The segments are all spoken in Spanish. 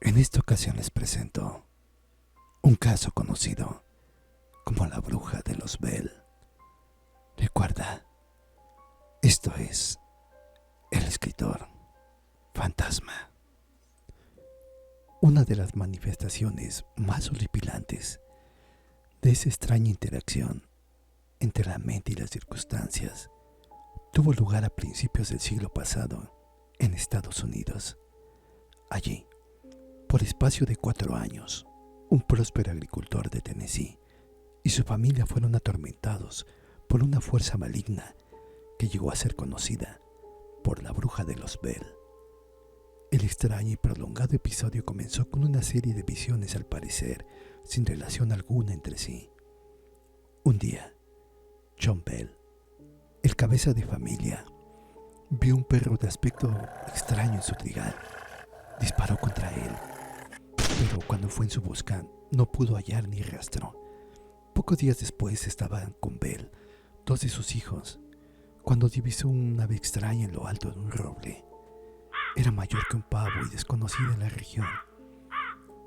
En esta ocasión les presento un caso conocido como la bruja de los Bell. Recuerda, esto es el escritor fantasma. Una de las manifestaciones más horripilantes de esa extraña interacción entre la mente y las circunstancias tuvo lugar a principios del siglo pasado en Estados Unidos. Allí, por espacio de 4 años, un próspero agricultor de Tennessee y su familia fueron atormentados por una fuerza maligna que llegó a ser conocida por la bruja de los Bell. El extraño y prolongado episodio comenzó con una serie de visiones, al parecer sin relación alguna entre sí. Un día, John Bell, el cabeza de familia, vio un perro de aspecto extraño en su trigal. Disparó contra él, pero cuando fue en su busca no pudo hallar ni rastro. Pocos días después estaban con Bell, 2 de sus hijos, cuando divisó un ave extraña en lo alto de un roble. Era mayor que un pavo y desconocida en la región.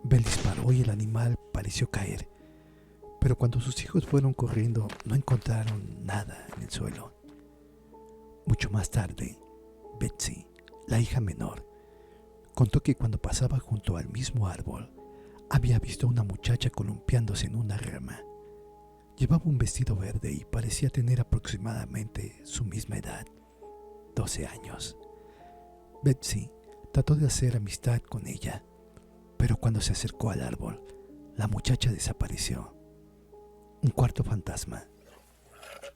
Bell disparó y el animal pareció caer, pero cuando sus hijos fueron corriendo no encontraron nada en el suelo. Mucho más tarde, Betsy, la hija menor, contó que cuando pasaba junto al mismo árbol, había visto a una muchacha columpiándose en una rama. Llevaba un vestido verde y parecía tener aproximadamente su misma edad, 12 años. Betsy trató de hacer amistad con ella, pero cuando se acercó al árbol, la muchacha desapareció. Un cuarto fantasma,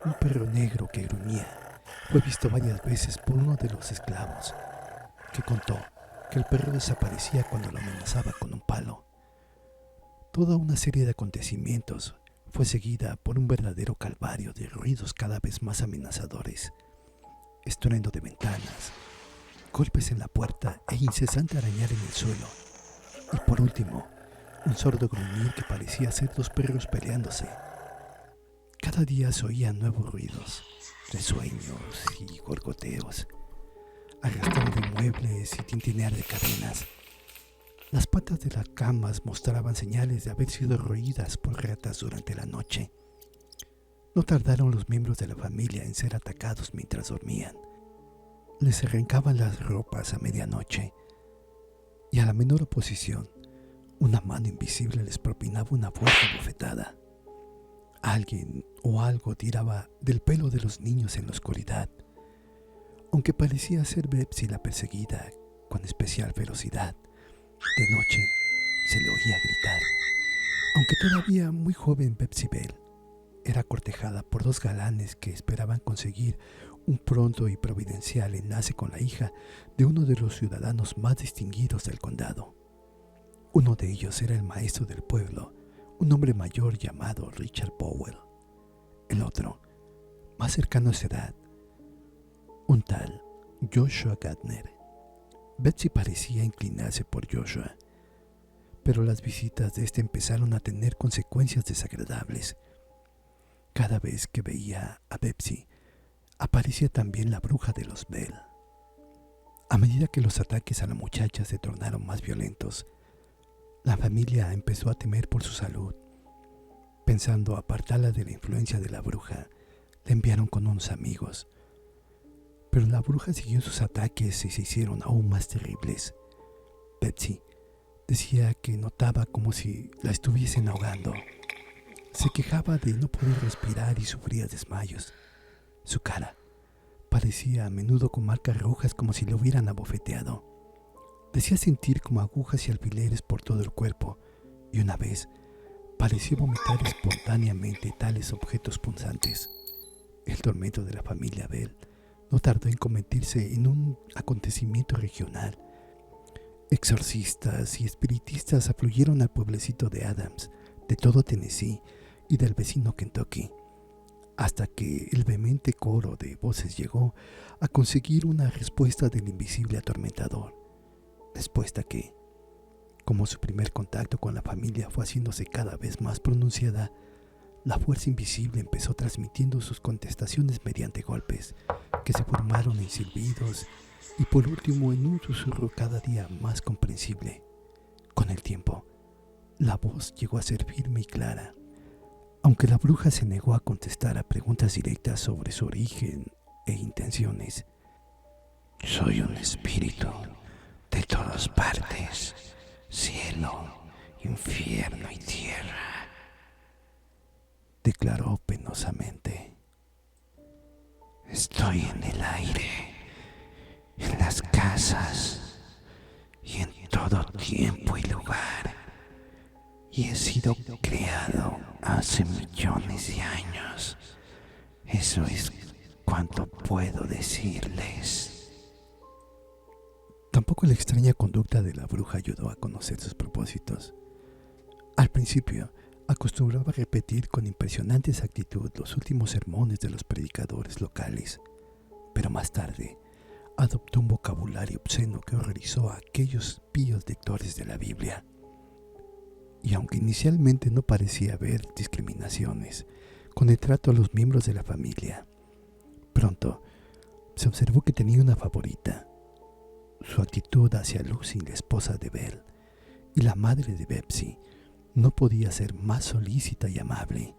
un perro negro que gruñía, fue visto varias veces por uno de los esclavos, que contó que el perro desaparecía cuando lo amenazaba con un palo. Toda una serie de acontecimientos fue seguida por un verdadero calvario de ruidos cada vez más amenazadores, estruendo de ventanas, golpes en la puerta e incesante arañar en el suelo. Y por último, un sordo gruñir que parecía ser 2 perros peleándose. Cada día se oían nuevos ruidos, resueños y gorgoteos, arrastrar de muebles y tintinear de cadenas. Las patas de las camas mostraban señales de haber sido roídas por ratas durante la noche. No tardaron los miembros de la familia en ser atacados mientras dormían. Les arrancaban las ropas a medianoche y a la menor oposición, una mano invisible les propinaba una fuerte bofetada. Alguien o algo tiraba del pelo de los niños en la oscuridad. Aunque parecía ser Betsy la perseguida con especial ferocidad, de noche se le oía gritar. Aunque todavía muy joven, Betsy Bell era cortejada por 2 galanes que esperaban conseguir un pronto y providencial enlace con la hija de uno de los ciudadanos más distinguidos del condado. Uno de ellos era el maestro del pueblo, un hombre mayor llamado Richard Powell. El otro, más cercano a su edad, un tal Joshua Gardner. Betsy parecía inclinarse por Joshua, pero las visitas de este empezaron a tener consecuencias desagradables. Cada vez que veía a Betsy, aparecía también la bruja de los Bell. A medida que los ataques a la muchacha se tornaron más violentos, la familia empezó a temer por su salud. Pensando apartarla de la influencia de la bruja, la enviaron con unos amigos. Pero la bruja siguió sus ataques y se hicieron aún más terribles. Betsy decía que notaba como si la estuviesen ahogando. Se quejaba de no poder respirar y sufría desmayos. Su cara parecía a menudo con marcas rojas como si le hubieran abofeteado. Decía sentir como agujas y alfileres por todo el cuerpo, y una vez pareció vomitar espontáneamente tales objetos punzantes. El tormento de la familia Bell no tardó en convertirse en un acontecimiento regional. Exorcistas y espiritistas afluyeron al pueblecito de Adams, de todo Tennessee y del vecino Kentucky, hasta que el vehemente coro de voces llegó a conseguir una respuesta del invisible atormentador. Respuesta que, como su primer contacto con la familia fue haciéndose cada vez más pronunciada, la fuerza invisible empezó transmitiendo sus contestaciones mediante golpes que se formaron en silbidos y por último en un susurro cada día más comprensible. tiempo, la voz llegó a ser firme y clara. Aunque la bruja se negó a contestar a preguntas directas sobre su origen e intenciones. Soy un espíritu de todas partes, cielo, infierno y tierra, declaró penosamente. Estoy en el aire, en las casas y en todo tiempo y lugar, y he sido creado hace millones de años. Eso es cuanto puedo decirles. Tampoco la extraña conducta de la bruja ayudó a conocer sus propósitos. Al principio, acostumbraba a repetir con impresionante exactitud los últimos sermones de los predicadores locales, pero más tarde adoptó un vocabulario obsceno que horrorizó a aquellos píos lectores de la Biblia. Y aunque inicialmente no parecía haber discriminaciones con el trato a los miembros de la familia, pronto se observó que tenía una favorita. Su actitud hacia Lucy, la esposa de Belle, y la madre de Betsy, no podía ser más solícita y amable.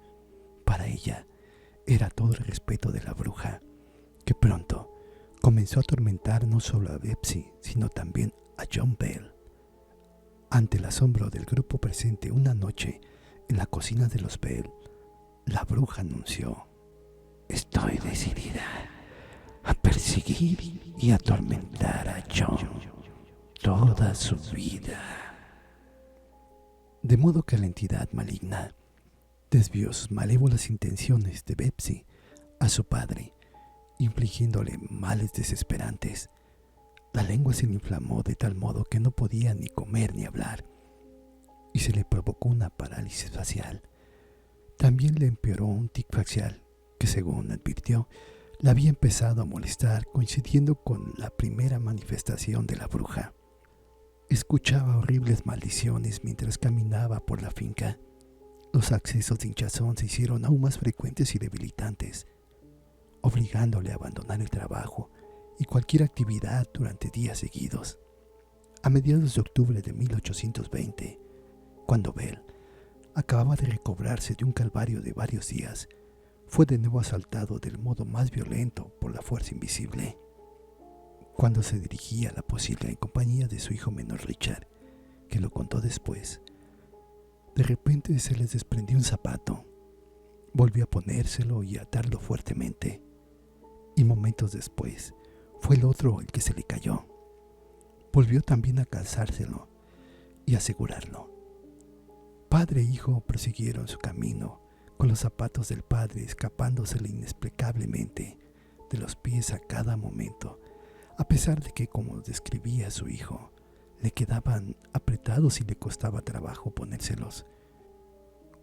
Para ella era todo el respeto de la bruja, que pronto comenzó a atormentar no solo a Betsy, sino también a John Bell. Ante el asombro del grupo presente una noche en la cocina de los Bell, la bruja anunció: Estoy decidida a perseguir y atormentar a John toda su vida. De modo que la entidad maligna desvió sus malévolas intenciones de Betsy a su padre, infligiéndole males desesperantes. La lengua se le inflamó de tal modo que no podía ni comer ni hablar, y se le provocó una parálisis facial. También le empeoró un tic facial que, según advirtió, la había empezado a molestar, coincidiendo con la primera manifestación de la bruja. Escuchaba horribles maldiciones mientras caminaba por la finca. Los accesos de hinchazón se hicieron aún más frecuentes y debilitantes, obligándole a abandonar el trabajo y cualquier actividad durante días seguidos. A mediados de octubre de 1820, cuando Bell acababa de recobrarse de un calvario de varios días, fue de nuevo asaltado del modo más violento por la fuerza invisible. Cuando se dirigía a la pocilga en compañía de su hijo menor Richard, que lo contó después, de repente se les desprendió un zapato. Volvió a ponérselo y a atarlo fuertemente, y momentos después fue el otro el que se le cayó. Volvió también a calzárselo y asegurarlo. Padre e hijo prosiguieron su camino, con los zapatos del padre escapándosele inexplicablemente de los pies a cada momento, a pesar de que, como describía su hijo, le quedaban apretados y le costaba trabajo ponérselos.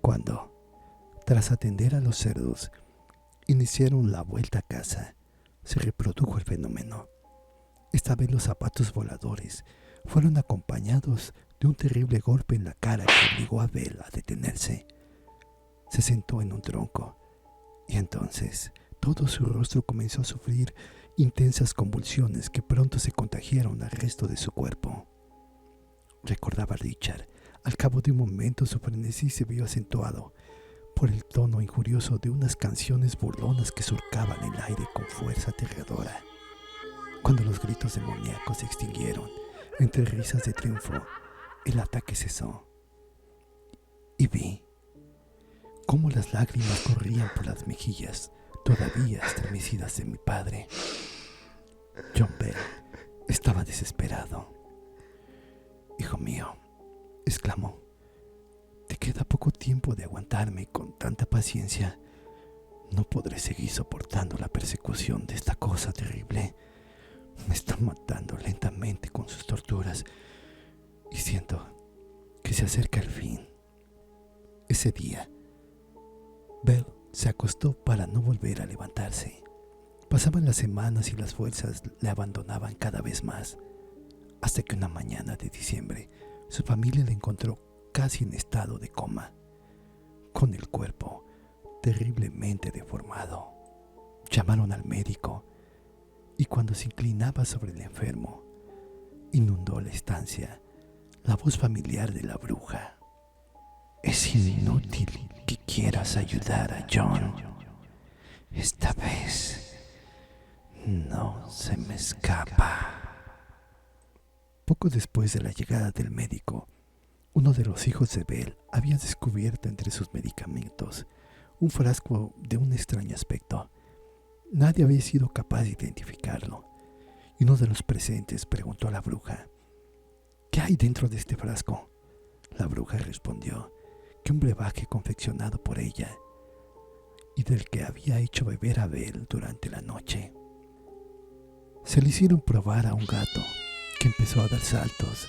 Cuando, tras atender a los cerdos, iniciaron la vuelta a casa, se reprodujo el fenómeno. Esta vez los zapatos voladores fueron acompañados de un terrible golpe en la cara que obligó a Bell a detenerse. Se sentó en un tronco y entonces todo su rostro comenzó a sufrir intensas convulsiones que pronto se contagiaron al resto de su cuerpo. Recordaba a Richard. Al cabo de un momento su frenesí se vio acentuado por el tono injurioso de unas canciones burlonas que surcaban el aire con fuerza aterradora. Cuando los gritos demoníacos se extinguieron entre risas de triunfo, el ataque cesó y vi cómo las lágrimas corrían por las mejillas todavía estremecidas de mi padre. John Bell estaba desesperado. «Hijo mío», exclamó, «te queda poco tiempo de aguantarme con tanta paciencia. No podré seguir soportando la persecución de esta cosa terrible. Me está matando lentamente con sus torturas y siento que se acerca el fin». Ese día, Bell se acostó para no volver a levantarse. Pasaban las semanas y las fuerzas le abandonaban cada vez más, hasta que una mañana de diciembre su familia le encontró casi en estado de coma, con el cuerpo terriblemente deformado. Llamaron al médico y cuando se inclinaba sobre el enfermo, inundó la estancia la voz familiar de la bruja. Es inútil que quieras ayudar a John. Esta vez no se me escapa. Poco después de la llegada del médico, uno de los hijos de Bell había descubierto entre sus medicamentos un frasco de un extraño aspecto. Nadie había sido capaz de identificarlo, y uno de los presentes preguntó a la bruja: ¿qué hay dentro de este frasco? La bruja respondió que un brebaje confeccionado por ella y del que había hecho beber a Bell durante la noche. Se le hicieron probar a un gato, que empezó a dar saltos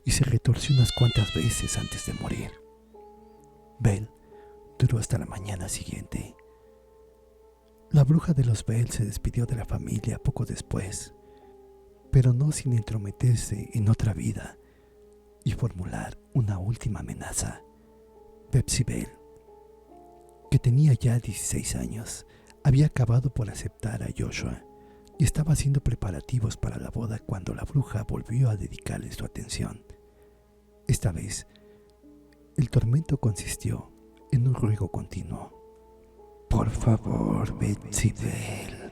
y se retorció unas cuantas veces antes de morir. Bell duró hasta la mañana siguiente. La bruja de los Bell se despidió de la familia poco después, pero no sin entrometerse en otra vida y formular una última amenaza. Betsy Bell, que tenía ya 16 años, había acabado por aceptar a Joshua y estaba haciendo preparativos para la boda cuando la bruja volvió a dedicarle su atención. Esta vez, el tormento consistió en un ruego continuo. Por favor, Betsy Bell,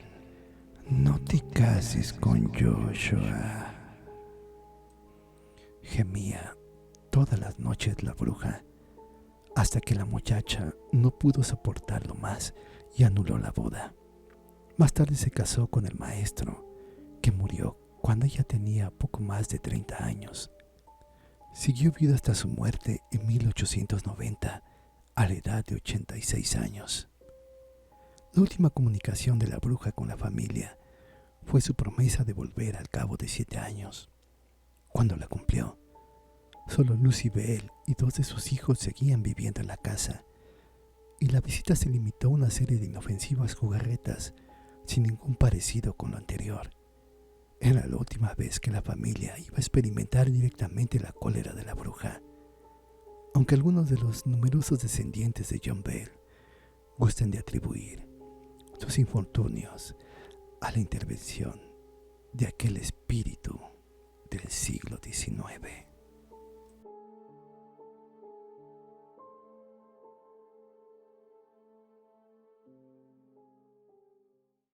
no te cases con Joshua. Gemía todas las noches la bruja, hasta que la muchacha no pudo soportarlo más y anuló la boda. Más tarde se casó con el maestro, que murió cuando ella tenía poco más de 30 años. Siguió viuda hasta su muerte en 1890, a la edad de 86 años. La última comunicación de la bruja con la familia fue su promesa de volver al cabo de 7 años. Cuando la cumplió, solo Lucy Bell y 2 de sus hijos seguían viviendo en la casa, y la visita se limitó a una serie de inofensivas jugarretas sin ningún parecido con lo anterior. Era la última vez que la familia iba a experimentar directamente la cólera de la bruja, aunque algunos de los numerosos descendientes de John Bell gusten de atribuir sus infortunios a la intervención de aquel espíritu del siglo XIX.